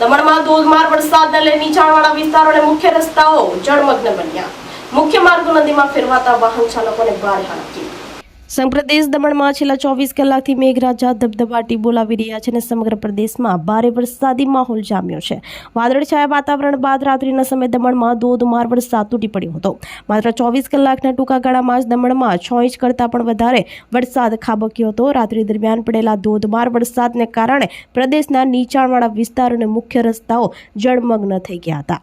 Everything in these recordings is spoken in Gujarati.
દમણમાં ધોધમાર વરસાદને લઈ નીચાણવાળા વિસ્તારો અને મુખ્ય રસ્તાઓ જળમગ્ન બન્યા. મુખ્ય માર્ગો નદીમાં ફેરવાતા વાહન ચાલકોને ભારે હાલાકી. સંઘપ્રદેશ દમણમાં છેલ્લા 24 કલાકથી મેઘરાજા ધબધબાટી બોલાવી રહ્યા છે અને સમગ્ર પ્રદેશમાં ભારે વરસાદી માહોલ જામ્યો છે. વાદળછાયા વાતાવરણ બાદ રાત્રિના સમયે દમણમાં ધોધમાર વરસાદ તૂટી પડ્યો હતો. માત્ર 24 કલાકના ટૂંકા ગાળામાં જ દમણમાં 6 ઇંચ કરતાં પણ વધારે વરસાદ ખાબક્યો હતો. રાત્રિ દરમિયાન પડેલા ધોધમાર વરસાદને કારણે પ્રદેશના નીચાણવાળા વિસ્તારો અને મુખ્ય રસ્તાઓ જળમગ્ન થઈ ગયા હતા.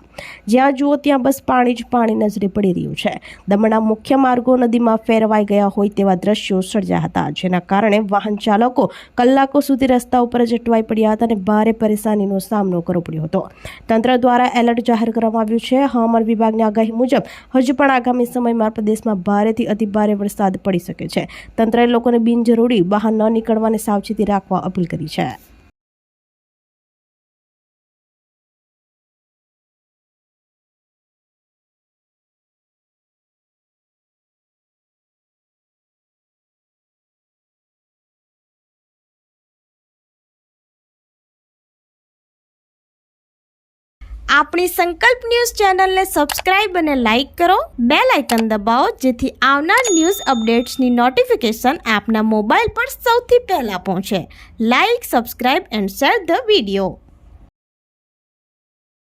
જ્યાં જુઓ ત્યાં બસ પાણી જ પાણી નજરે પડી રહ્યું છે. દમણના મુખ્ય માર્ગો નદીમાં ફેરવાઈ ગયા હોય તેવા દ્રશ્યો સર્જાયા હતા, જેના કારણે વાહન ચાલકો કલાકો સુધી રસ્તા ઉપર જ અટવાઈ પડ્યા હતા અને ભારે પરેશાનીનો સામનો કરવો પડ્યો હતો. તંત્ર દ્વારા એલર્ટ જાહેર કરવામાં આવ્યું છે. હવામાન વિભાગની આગાહી મુજબ હજુ પણ આગામી સમયમાં પ્રદેશમાં ભારેથી અતિભારે વરસાદ પડી શકે છે. તંત્રએ લોકોને બિનજરૂરી બહાર ન નીકળવાની સાવચેતી રાખવા અપીલ કરી છે. આપણી સંકલ્પ ન્યૂઝ ચેનલને સબસ્ક્રાઇબ અને લાઇક કરો. બેલ આઇકન દબાવો જેથી આવનાર ન્યૂઝ અપડેટ્સની નોટિફિકેશન આપના મોબાઈલ પર સૌથી પહેલા પહોંચે. Like, subscribe and share the video.